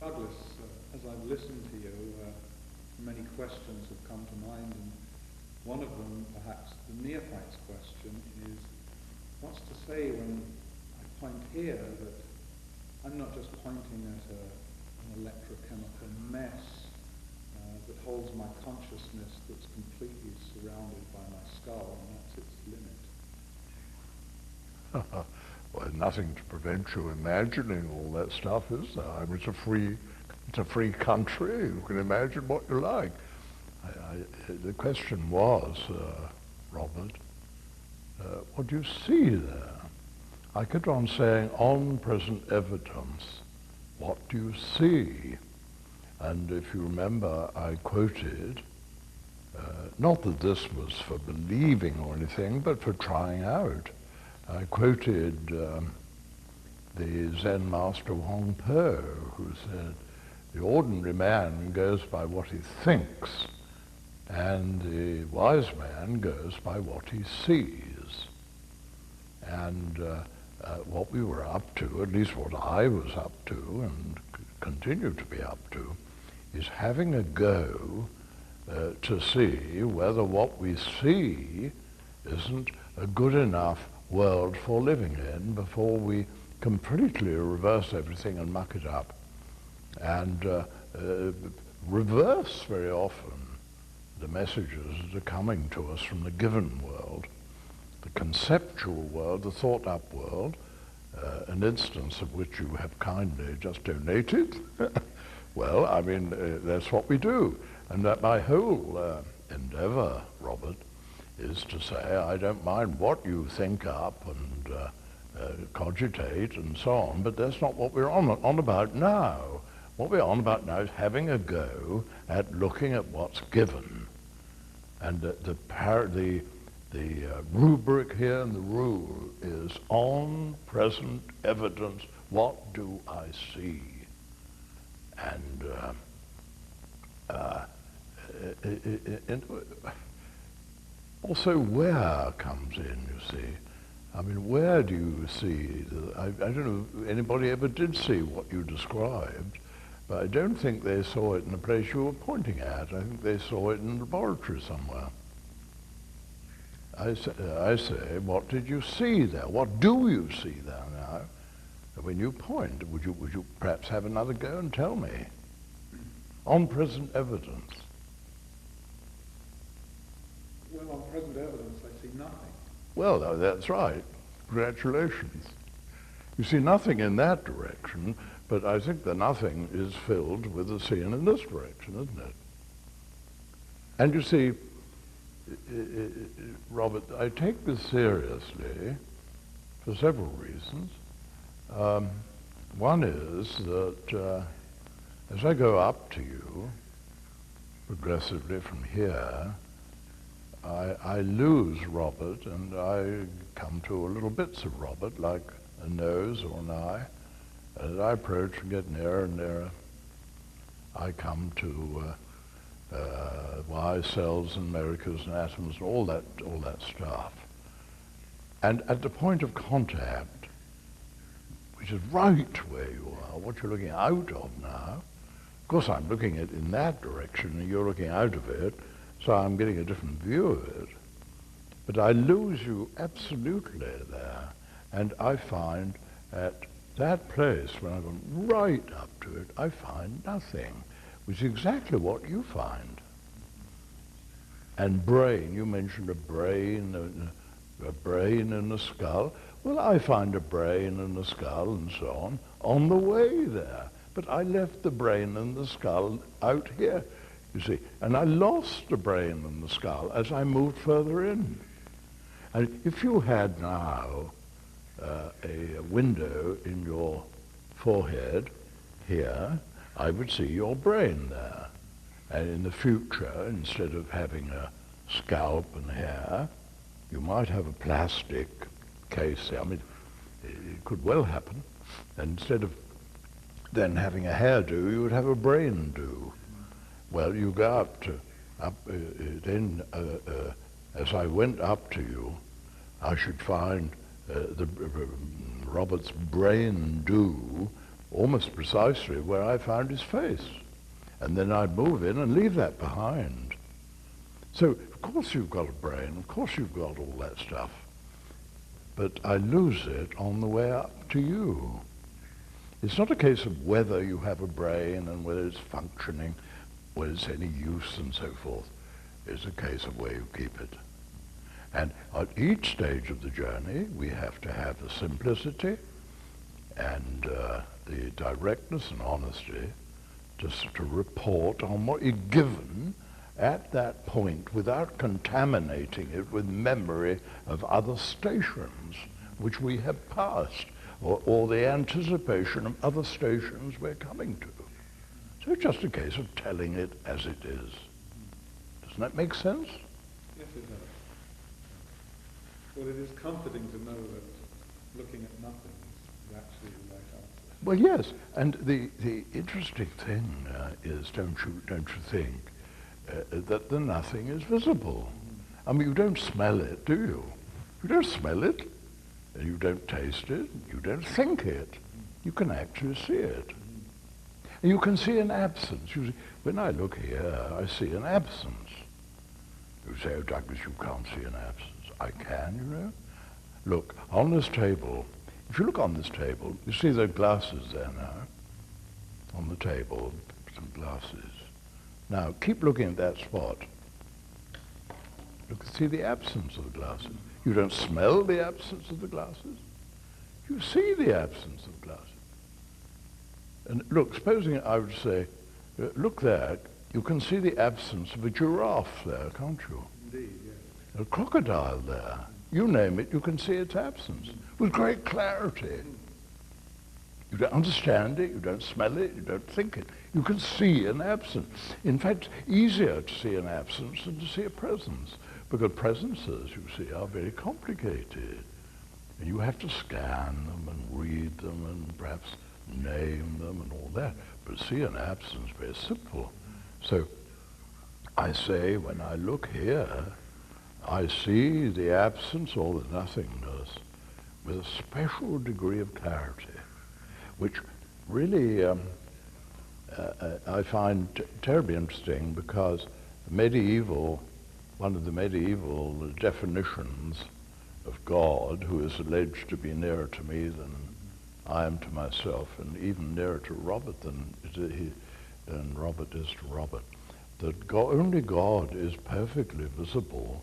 Douglas, as I've listened to you, many questions have come to mind, and one of them, perhaps the neophyte's question, is what's to say when I point here that I'm not just pointing at an electrochemical mess that holds my consciousness that's completely surrounded by my skull, and that's its limit. Well, nothing to prevent you imagining all that stuff, is there? I mean, it's a free country. You can imagine what you like. The question was, Robert, what do you see there? I kept on saying, on present evidence, what do you see? And if you remember, I quoted, not that this was for believing or anything, but for trying out. I quoted the Zen master Wang Po, who said, the ordinary man goes by what he thinks, and the wise man goes by what he sees. And what we were up to, at least what I was up to and continue to be up to, is having a go to see whether what we see isn't a good enough world for living in before we completely reverse everything and muck it up. And reverse very often the messages that are coming to us from the given world, the conceptual world, the thought-up world, an instance of which you have kindly just donated. Well, I mean, that's what we do. And that my whole endeavor, Robert, is to say, I don't mind what you think up and cogitate and so on, but that's not what we're on about now. What we're on about now is having a go at looking at what's given. And the rubric here and the rule is on present evidence, what do I see? And also where comes in, you see. I mean, where do you see? I don't know if anybody ever did see what you described, but I don't think they saw it in the place you were pointing at. I think they saw it in the laboratory somewhere. I say, what did you see there? What do you see there now? When you point, would you perhaps have another go and tell me? On present evidence. Well, on present evidence, I see nothing. Well, that's right. Congratulations. You see nothing in that direction, but I think the nothing is filled with the seeing in this direction, isn't it? And you see, Robert, I take this seriously for several reasons. One is that as I go up to you, progressively from here, I lose Robert and I come to little bits of Robert, like a nose or an eye. As I approach and get nearer and nearer, I come to why cells and molecules and atoms and all that stuff. And at the point of contact, which is right where you are, what you're looking out of now, of course I'm looking at it in that direction and you're looking out of it, so I'm getting a different view of it. But I lose you absolutely there, and I find at that place, when I've gone right up to it, I find nothing, which is exactly what you find. And brain, you mentioned a brain in the skull. Well, I find a brain in the skull and so on the way there. But I left the brain and the skull out here, you see. And I lost the brain and the skull as I moved further in. And if you had now a window in your forehead here, I would see your brain there. And in the future, instead of having a scalp and hair, you might have a plastic case. I mean, it could well happen. And instead of then having a hairdo, you would have a brain do. Well, you go up to, then as I went up to you, I should find Robert's brain do almost precisely where I found his face. And then I'd move in and leave that behind. So, of course you've got a brain, of course you've got all that stuff. But I lose it on the way up to you. It's not a case of whether you have a brain and whether it's functioning, whether it's any use and so forth. It's a case of where you keep it. And at each stage of the journey, we have to have the simplicity and the directness and honesty just to report on what you're given at that point without contaminating it with memory of other stations which we have passed, or the anticipation of other stations we're coming to. So it's just a case of telling it as it is. Doesn't that make sense? Yes, it does. Well, it is comforting to know that looking at nothing is actually the right answer. Well, yes, and the interesting thing is, don't you think, that the nothing is visible. I mean, you don't smell it, do you? You don't smell it, and you don't taste it, you don't think it. You can actually see it. And you can see an absence. You see, when I look here, I see an absence. You say, oh, Douglas, you can't see an absence. I can, you know. Look, on this table, if you look on this table, you see the glasses there now, on the table, some glasses. Now, keep looking at that spot. You can see the absence of the glasses. You don't smell the absence of the glasses. You see the absence of glasses. And look, supposing I would say, look there, you can see the absence of a giraffe there, can't you? Indeed, yes. A crocodile there. You name it, you can see its absence with great clarity. You don't understand it, you don't smell it, you don't think it. You can see an absence. In fact, it's easier to see an absence than to see a presence, because presences, you see, are very complicated. And you have to scan them and read them and perhaps name them and all that. But see an absence, very simple. So I say, when I look here, I see the absence or the nothingness with a special degree of clarity, which really I find terribly interesting, because one of the medieval definitions of God, who is alleged to be nearer to me than I am to myself, and even nearer to Robert than Robert is to Robert, that only God is perfectly visible,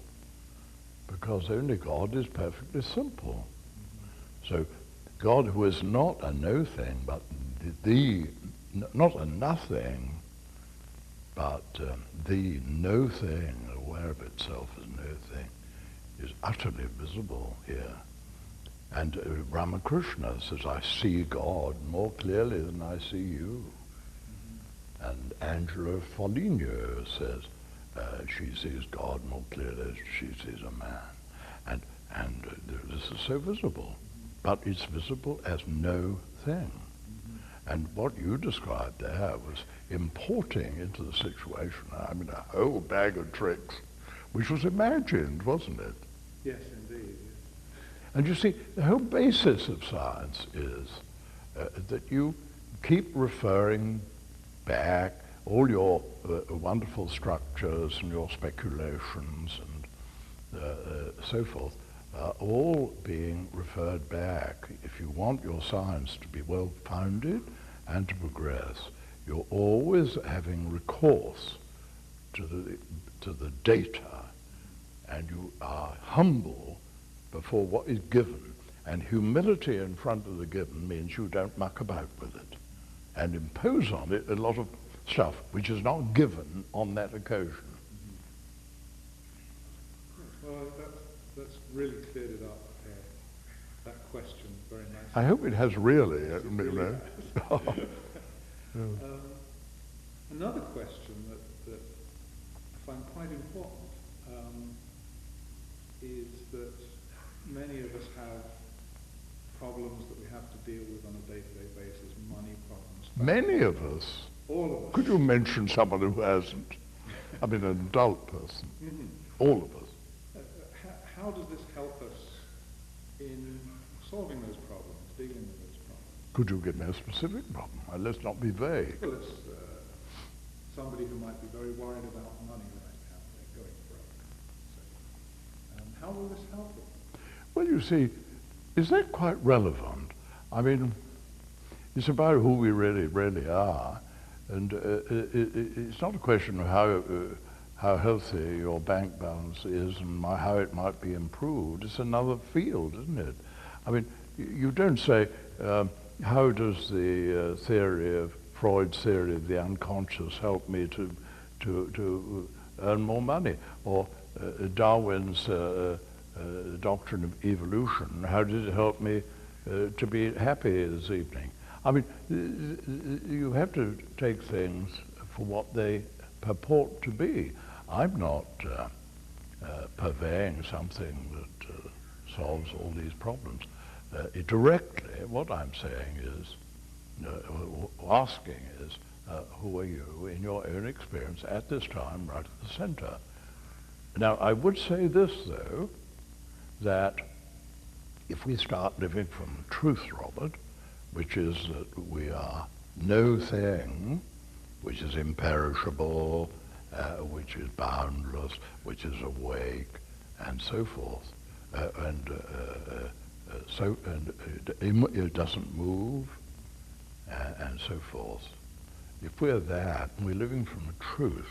because only God is perfectly simple. So God, who is not a no thing, but not a nothing, but the no thing, aware of itself as no thing, is utterly visible here. And Ramakrishna says, I see God more clearly than I see you. And Angela Foligno says, she sees God more clearly as she sees a man. And this is so visible. But it's visible as no thing. And what you described there was importing into the situation, I mean, a whole bag of tricks, which was imagined, wasn't it? Yes, indeed. Yes. And you see, the whole basis of science is that you keep referring back all your wonderful structures and your speculations and so forth, all being referred back. If you want your science to be well-founded and to progress, you're always having recourse to the data, and you are humble before what is given. And humility in front of the given means you don't muck about with it and impose on it a lot of stuff which is not given on that occasion. Well, that's really cleared it up, that question very nicely. I hope it has really. Yes, it really has. Another question that I find quite important is that many of us have problems that we have to deal with on a day-to-day basis, money problems. Many of us? All of us. Could you mention someone who hasn't? I mean, an adult person. Mm-hmm. All of us. How does this help us in solving those problems, dealing with those problems? Could you give me a specific problem? Let's not be vague. Well, it's somebody who might be very worried about money right now. They're going broke. So, how will this help them? Well, you see, is that quite relevant? I mean, it's about who we really, really are. And it's not a question of how healthy your bank balance is and how it might be improved. It's another field, isn't it? I mean, you don't say, how does the theory of Freud's theory of the unconscious help me to earn more money? Or Darwin's doctrine of evolution, how did it help me to be happy this evening? I mean, you have to take things for what they purport to be. I'm not purveying something that solves all these problems. Directly, what I'm saying is, asking is, who are you in your own experience at this time, right at the center? Now, I would say this, though, that if we start living from truth, Robert, which is that we are no thing, which is imperishable, which is boundless, which is awake, and so forth, it doesn't move, and so forth. If we're that, and we're living from truth,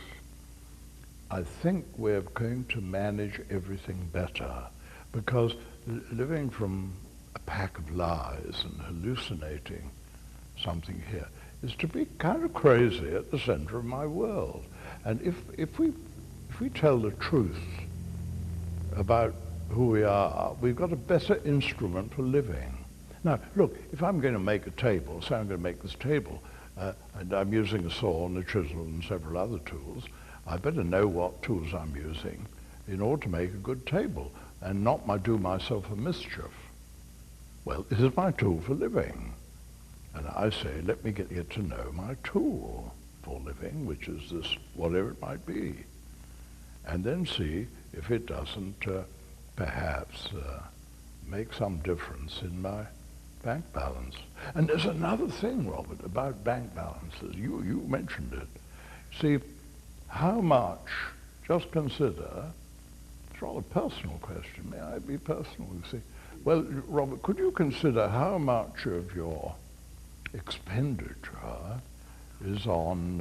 I think we're going to manage everything better, because living from a pack of lies and hallucinating something here is to be kind of crazy at the center of my world. And if we tell the truth about who we are, we've got a better instrument for living. Now, look, if I'm going to make a table, say I'm going to make this table, and I'm using a saw and a chisel and several other tools, I better know what tools I'm using in order to make a good table and not do myself a mischief. Well, this is my tool for living. And I say, let me get to know my tool for living, which is this, whatever it might be. And then see if it doesn't perhaps make some difference in my bank balance. And there's another thing, Robert, about bank balances. You mentioned it. See, how much, just consider, it's a rather personal question. May I be personal, you see? Well, Robert, could you consider how much of your expenditure is on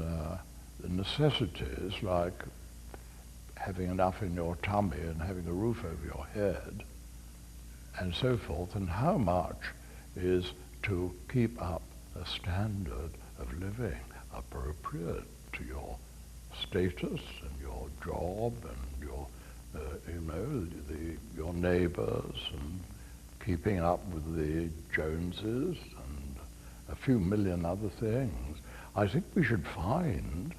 the necessities like having enough in your tummy and having a roof over your head and so forth, and how much is to keep up a standard of living appropriate to your status and your job and your, your neighbors, and keeping up with the Joneses and a few million other things. I think we should find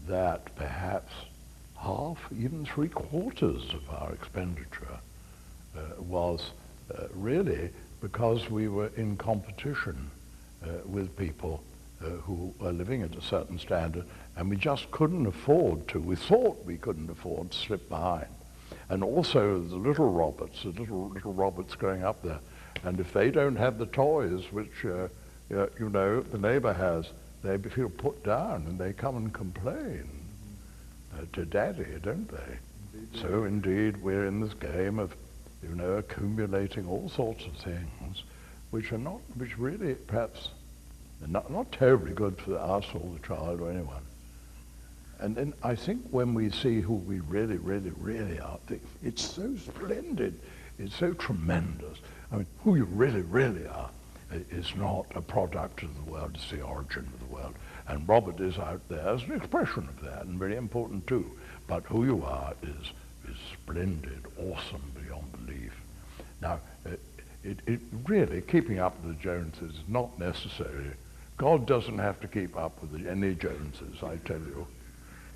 that perhaps half, even 3/4 of our expenditure was really because we were in competition with people who were living at a certain standard, and we just couldn't afford to. We thought we couldn't afford to slip behind. And also the little Roberts, the little Roberts growing up there, and if they don't have the toys which the neighbor has, they feel put down and they come and complain to daddy, don't they? Indeed. So indeed we're in this game of accumulating all sorts of things which really perhaps not terribly good for us or the child or anyone. And then I think when we see who we really, really, really are, it's so splendid, it's so tremendous. I mean, who you really, really are is not a product of the world, it's the origin of the world. And Robert is out there as an expression of that, and very important too. But who you are is splendid, awesome beyond belief. Now, it really, keeping up with the Joneses is not necessary. God doesn't have to keep up with any Joneses, I tell you.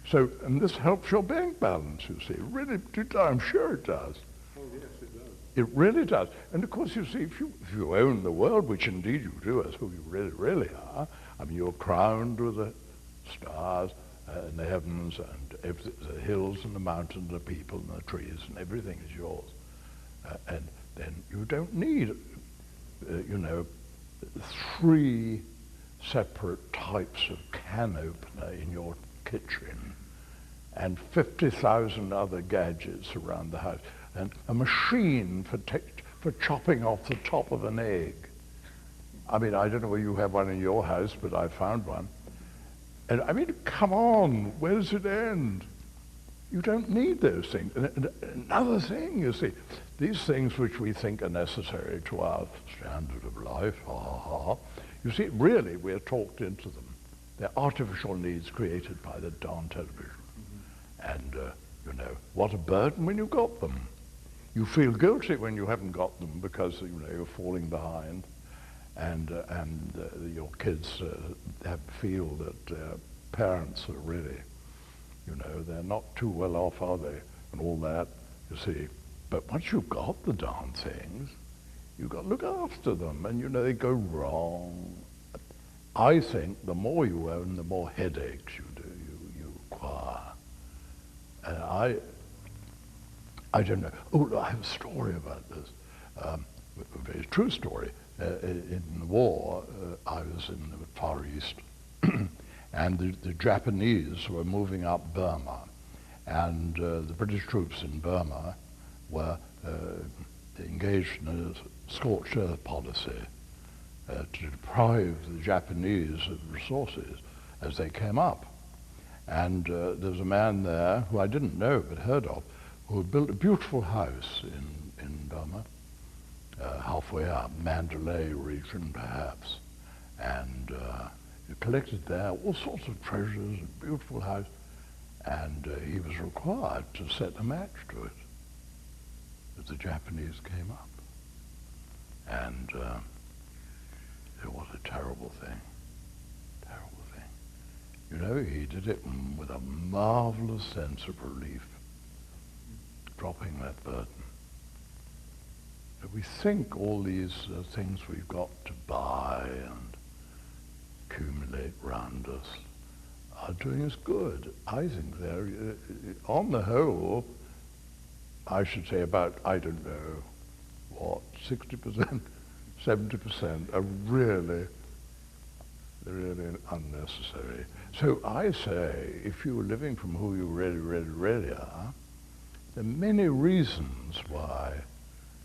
So, and this helps your bank balance, you see. Really, I'm sure it does. Oh, yes, it does. It really does. And of course, you see, if you own the world, which indeed you do, as who you really, really are, I mean, you're crowned with the stars and the heavens and the hills and the mountains and the people and the trees, and everything is yours. And then you don't need, 3 separate types of can opener in your kitchen and 50,000 other gadgets around the house, and a machine for chopping off the top of an egg. I mean, I don't know whether you have one in your house, but I found one. And I mean, come on, where does it end? You don't need those things. And another thing, you see, these things which we think are necessary to our standard of life, you see, really we're talked into them. They're artificial needs created by the darn television. And, you know, what a burden when you got them. You feel guilty when you haven't got them because, you know, you're falling behind. And your kids feel that parents are really, you know, they're not too well off, are they? And all that, you see. But once you've got the darn things, you've got to look after them. And, you know, they go wrong. I think the more you own, the more headaches you acquire. And I don't know. Oh, I have a story about this. A very true story. In the war, I was in the Far East, and the Japanese were moving up Burma, and the British troops in Burma were engaged in a scorched earth policy to deprive the Japanese of resources as they came up. And there was a man there who I didn't know but heard of, who had built a beautiful house in Burma, halfway up, Mandalay region perhaps, and he collected there all sorts of treasures, a beautiful house, and he was required to set a match to it as the Japanese came up. And it was a terrible thing, terrible thing. You know, he did it with a marvelous sense of relief, dropping that burden. We think all these things we've got to buy and accumulate round us are doing us good. I think they're, on the whole, I should say about, I don't know, what, 60%, 70% are really unnecessary. So I say, if you're living from who you really are, there are many reasons why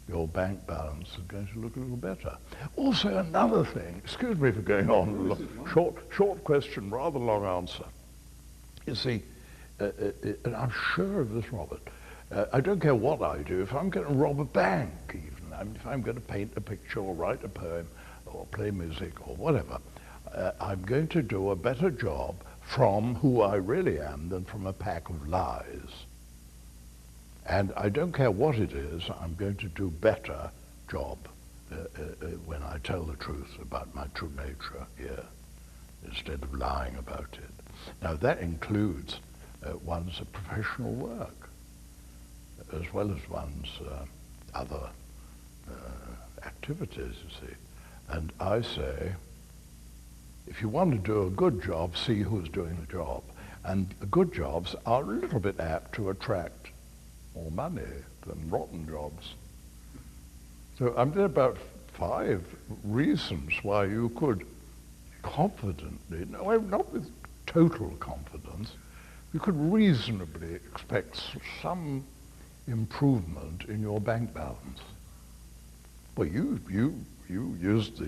your bank balance is going to look a little better. Also another thing, excuse me for going on, short question, rather long answer. You see, and I'm sure of this, Robert, I don't care what I do, if I'm going to rob a bank even, if I'm going to paint a picture or write a poem or play music or whatever, I'm going to do a better job from who I really am than from a pack of lies. And I don't care what it is, I'm going to do better job when I tell the truth about my true nature here, instead of lying about it. Now that includes one's professional work, as well as one's other activities, you see. And I say, if you want to do a good job, see who's doing the job. And good jobs are a little bit apt to attract more money than rotten jobs. So there are about 5 reasons why you could confidently, no, not with total confidence, you could reasonably expect some improvement in your bank balance. Well, you used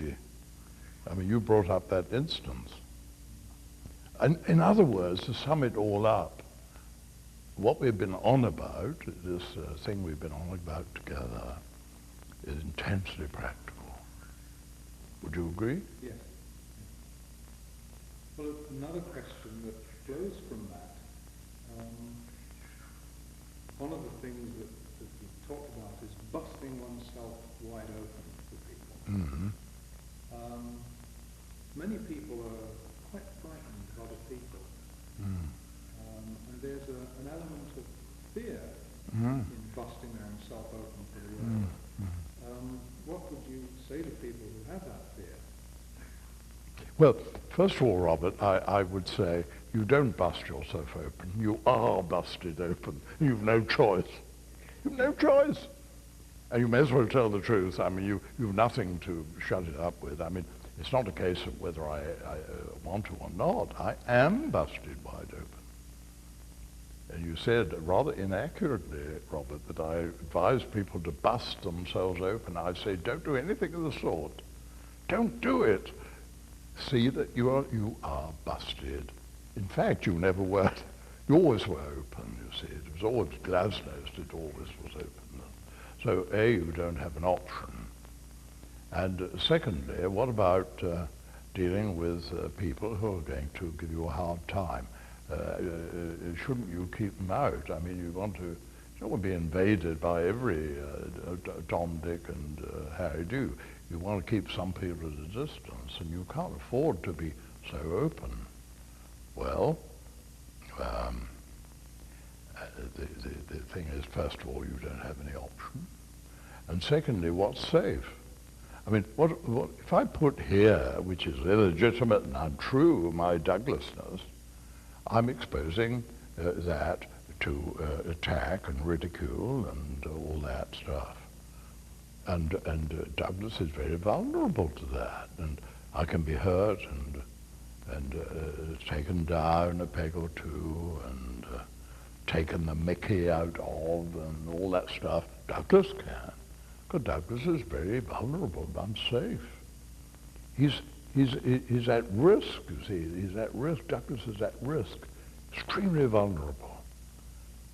you brought up that instance. And in other words, to sum it all up, what we've been on about, this thing we've been on about together, is intensely practical. Would you agree? Yes. Well, another question that flows from that, one of the things that we've talked about is busting oneself wide open for people. Mm-hmm. Many people are quite frightened of other people. Mm. And there's an element of fear Mm. in busting oneself open for the world. Mm. What would you say to people who have that fear? Well, first of all, Robert, I would say you don't bust yourself open. You are busted open. You've no choice. You've no choice. And you may as well tell the truth. I mean, you've nothing to shut it up with. I mean, It's not a case of whether I want to or not. I am busted wide open. And you said rather inaccurately, Robert, that I advise people to bust themselves open. I say, don't do anything of the sort. Don't do it. See that you are busted. In fact, you never were. You always were open, you see. It was always glass-nosed. It always was open. So, A, you don't have an option. And secondly, what about dealing with people who are going to give you a hard time? Shouldn't you keep them out? I mean, you don't want to be invaded by every Tom, Dick, and Harry do. You want to keep some people at a distance, and you can't afford to be so open. Well, the thing is, first of all, you don't have any option. And secondly, what's safe? I mean, what if I put here, which is illegitimate and untrue, my Douglasness, I'm exposing that to attack and ridicule and all that stuff. And Douglas is very vulnerable to that, and I can be hurt and taken down a peg or two and taken the mickey out of and all that stuff. Douglas can, because Douglas is very vulnerable and unsafe. He's at risk, you see. He's at risk. Douglas is at risk, extremely vulnerable.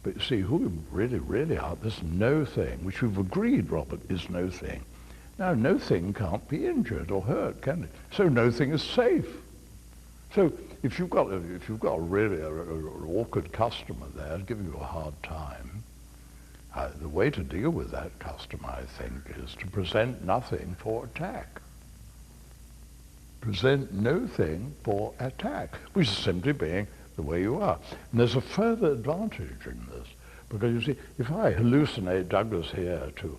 But you see, who we really, really are, this no thing, which we've agreed, Robert, is no thing. Now, no thing can't be injured or hurt, can it? So no thing is safe. So if you've got really an awkward customer there giving you a hard time, the way to deal with that customer, I think, is to present nothing for attack. Present no thing for attack, which is simply being the way you are. And there's a further advantage in this, because you see, if I hallucinate Douglas here to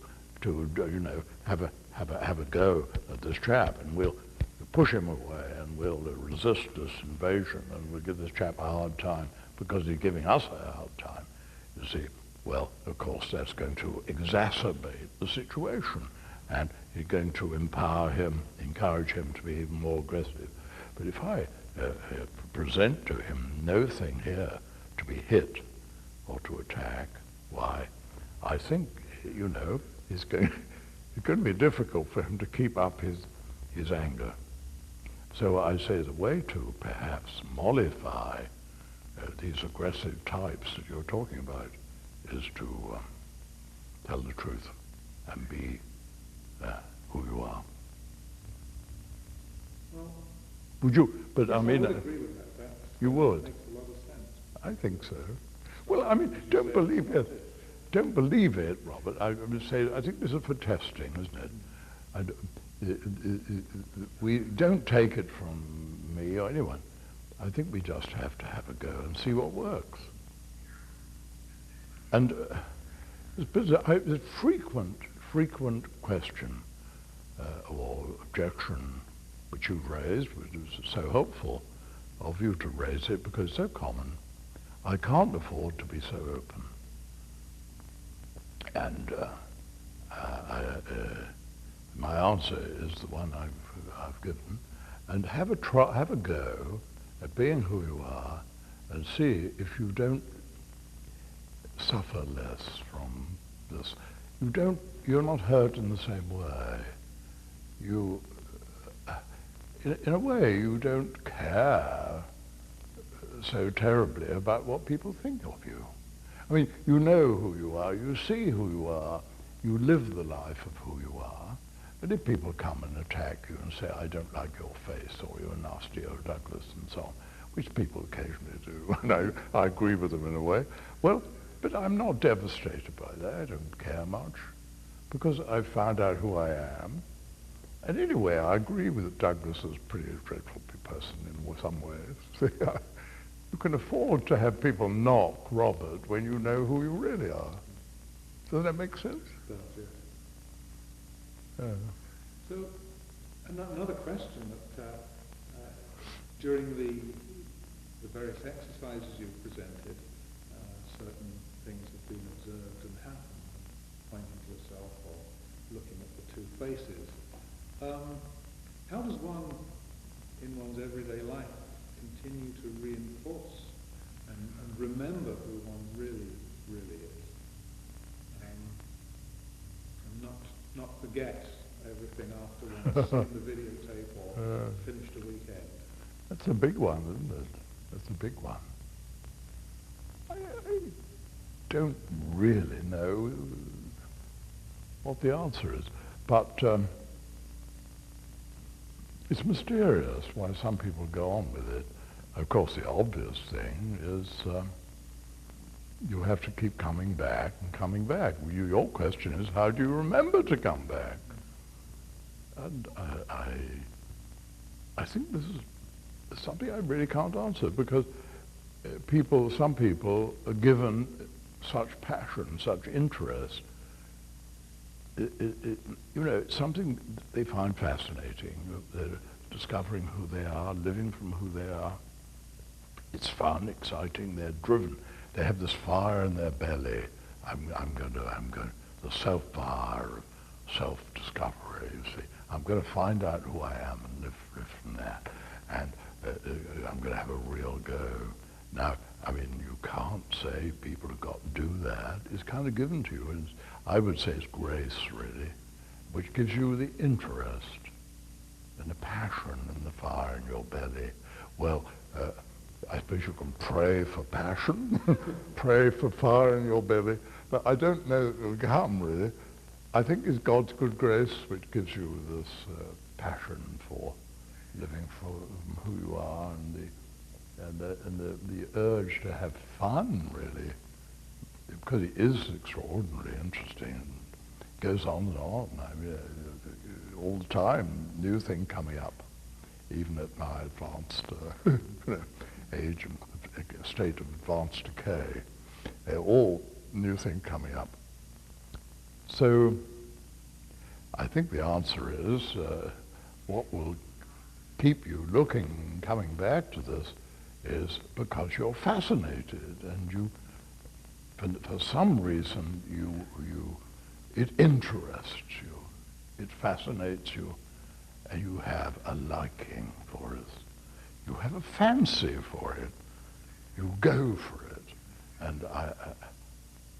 have a go at this chap, and we'll push him away, and we'll resist this invasion, and we'll give this chap a hard time because he's giving us a hard time, you see, well, of course, that's going to exacerbate the situation, and it's going to empower him, encourage him to be even more aggressive. But if I present to him no thing here to be hit or to attack, why, I think, it's going to be difficult for him to keep up his anger. So I say the way to perhaps mollify these aggressive types that you're talking about is to tell the truth and be who you are. Well, would you? But I mean, I would agree with that. You would. Makes a lot of sense. I think so. Well, I mean, don't believe it. Don't believe it, Robert. I would say I think this is for testing, isn't it? We don't take it from me or anyone. I think we just have to have a go and see what works. And the frequent question or objection which you've raised, which is so helpful of you to raise it because it's so common. I can't afford to be so open. And my answer is the one I've given, and have a go at being who you are, and see if you don't suffer less from this. You're not hurt in the same way. You, in a way, you don't care so terribly about what people think of you. I mean, you know who you are, you see who you are, you live the life of who you are. But if people come and attack you and say, I don't like your face, or you're nasty, or Douglas, and so on, which people occasionally do, and I agree with them in a way, well, but I'm not devastated by that. I don't care much, because I've found out who I am. And anyway, I agree with Douglas as a pretty dreadful person in some ways. You can afford to have people knock Robert when you know who you really are. Does that make sense? It does, yes. So, another question that during the various exercises you've presented, certain things have been observed and happened, pointing to yourself or looking at the two faces. how does one, in one's everyday life, continue to reinforce and remember who one really, really is? And not forget everything after one's seen the videotape or finished a weekend. That's a big one, isn't it? That's a big one. I don't really know what the answer is, but it's mysterious why some people go on with it. Of course, the obvious thing is you have to keep coming back and coming back. Your question is, how do you remember to come back? And I think this is something I really can't answer, because some people are given such passion, such interest. It's something they find fascinating. They're discovering who they are, living from who they are. It's fun, exciting. They're driven. They have this fire in their belly. The self-fire of self-discovery. You see, I'm going to find out who I am and live from that. And I'm going to have a real go. Now, I mean, you can't say people have got to do that. It's kind of given to you. I would say it's grace, really, which gives you the interest and the passion and the fire in your belly. Well, I suppose you can pray for passion, pray for fire in your belly, but I don't know it will come, really. I think it's God's good grace which gives you this passion for living for who you are, and the urge to have fun, really, because it is extraordinarily interesting. It goes on and on. I mean, all the time, new thing coming up, even at my advanced age and state of advanced decay. All new thing coming up. So I think the answer is what will keep you looking, coming back to this, is because you're fascinated, and you, for some reason, it interests you, it fascinates you, and you have a liking for it. You have a fancy for it. You go for it. And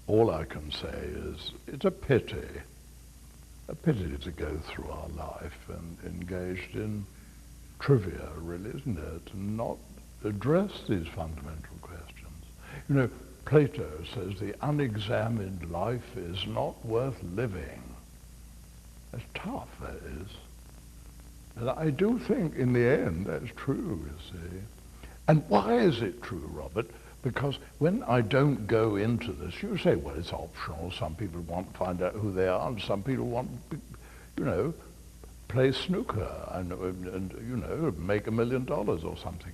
all I can say is it's a pity to go through our life and engaged in trivia, really, isn't it? And not address these fundamental questions. You know, Plato says the unexamined life is not worth living. That's tough, that is. And I do think in the end that's true, you see. And why is it true, Robert? Because when I don't go into this, you say, well, it's optional. Some people want to find out who they are, and some people want, play snooker and make $1 million or something.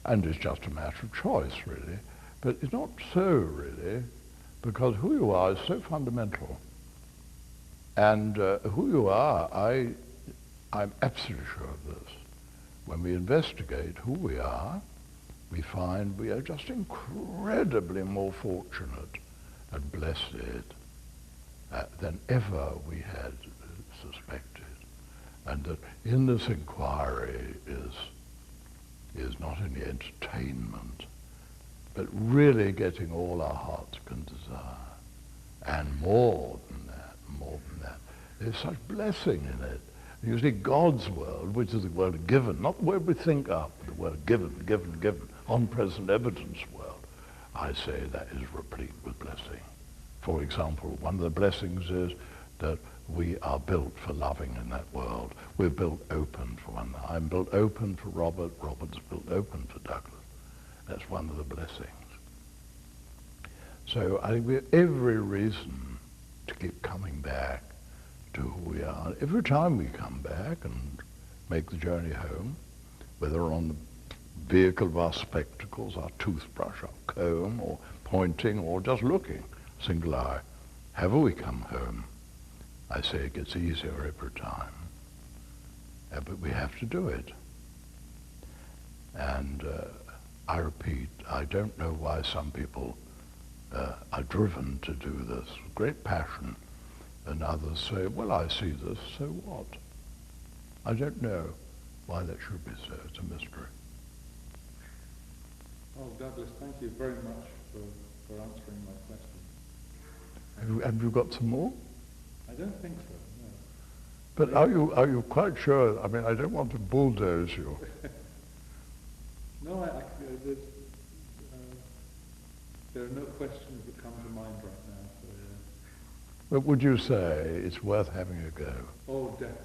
And it's just a matter of choice, really. But it's not so, really, because who you are is so fundamental. And who you are, I'm absolutely sure of this. When we investigate who we are, we find we are just incredibly more fortunate and blessed than ever we had suspected. And that in this inquiry is not only entertainment, but really getting all our hearts can desire. And more than that. There's such blessing in it. You see, God's world, which is the world of given, not the world we think up, the world of given, on-present evidence world, I say that is replete with blessing. For example, one of the blessings is that we are built for loving in that world. We're built open for one another. I'm built open for Robert. Robert's built open for Douglas. That's one of the blessings. So I think we have every reason to keep coming back to who we are. Every time we come back and make the journey home, whether on the vehicle of our spectacles, our toothbrush, our comb, or pointing, or just looking, single eye, however we come home, I say it gets easier every time. But we have to do it. And I repeat, I don't know why some people are driven to do this with great passion, and others say, well, I see this, so what? I don't know. why that should be so. It's a mystery. Oh, Douglas, thank you very much for answering my question. Have you got some more? I don't think so, no. But are you quite sure? I mean, I don't want to bulldoze you. No, there are no questions that come to mind right now. So, But would you say it's worth having a go? oh, definitely.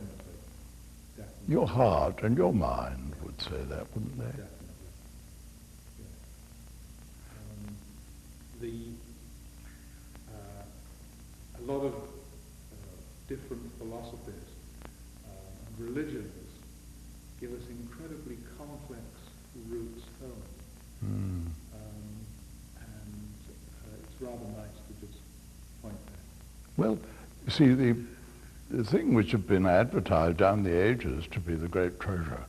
Definitely. Your heart and your mind would say that, wouldn't they? Definitely. Yeah. A lot of different philosophies and religions give us incredibly complex roots home. Mm. And it's rather nice to just point there. Well, you see, the thing which had been advertised down the ages to be the great treasure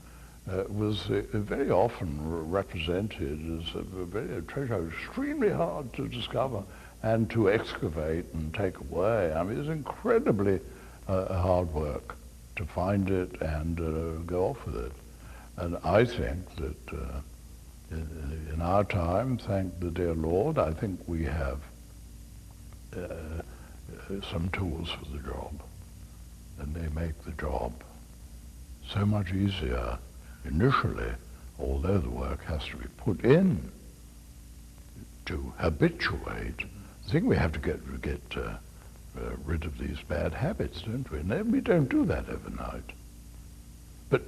was very often represented as a treasure extremely hard to discover and to excavate and take away. I mean, it's incredibly hard work to find it and go off with it. And I think that in our time, thank the dear Lord, I think we have some tools for the job, and they make the job so much easier initially, although the work has to be put in to habituate. I think we have to get rid of these bad habits, don't we? And we don't do that overnight. But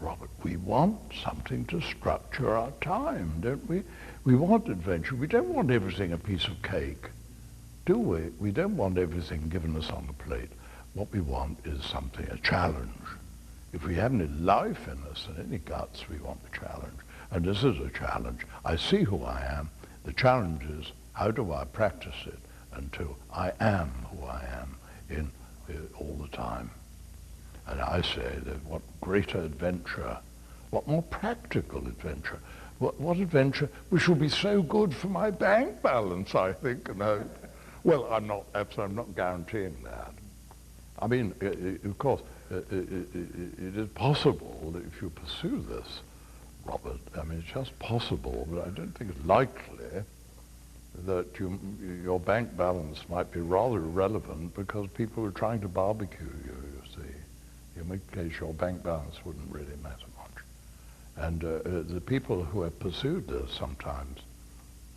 Robert, we want something to structure our time, don't we? We want adventure. We don't want everything a piece of cake, do we? We don't want everything given us on the plate. What we want is something, a challenge. If we have any life in us and any guts, we want the challenge. And this is a challenge. I see who I am. The challenge is, how do I practice it until I am who I am in all the time? And I say that what greater adventure, what more practical adventure, what adventure which will be so good for my bank balance, I think, and hope. Well, I'm not guaranteeing that. I mean, of course, it is possible that if you pursue this, Robert, I mean, it's just possible, but I don't think it's likely that your bank balance might be rather irrelevant because people are trying to barbecue you see. In which case your bank balance wouldn't really matter much. And the people who have pursued this sometimes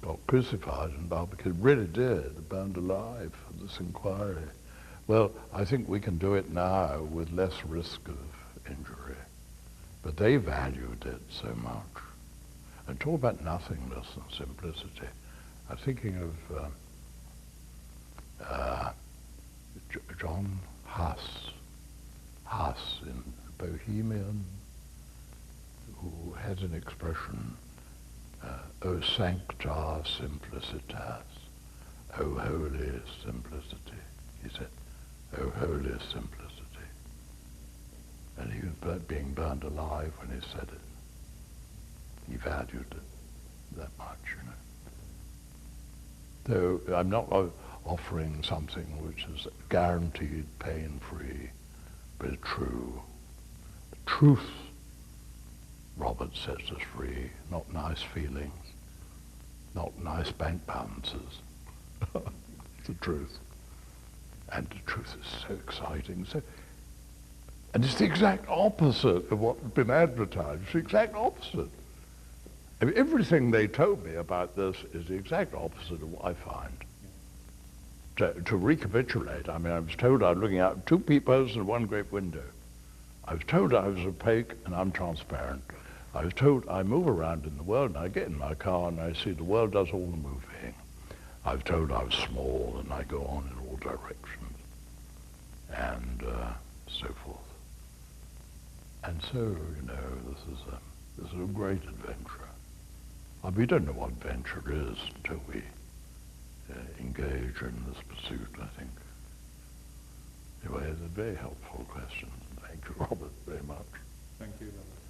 got crucified and barbecued, really did, burned alive for this inquiry. Well, I think we can do it now with less risk of injury. But they valued it so much. And talk about nothingness and simplicity. I'm thinking of John Huss in Bohemian, who had an expression, O sancta simplicitas, O holy simplicity. He said, O holy simplicity. And he was being burned alive when he said it. He valued it that much, Though I'm not offering something which is guaranteed pain-free, but true. Truth, Robert, sets us free, not nice feelings, not nice bank balances. The truth. And the truth is so exciting. And it's the exact opposite of what's been advertised. It's the exact opposite. I mean, everything they told me about this is the exact opposite of what I find. To recapitulate, I mean, I was told I was looking out two peepholes and one great window. I was told I was opaque and untransparent. I was told I move around in the world and I get in my car and I see the world does all the moving. I was told I was small and I go on in all directions and so forth. And so, this is a great adventure. We don't know what adventure is until we engage in this pursuit, I think. Anyway, it's a very helpful question. Thank you, Robert, very much. Thank you, Robert.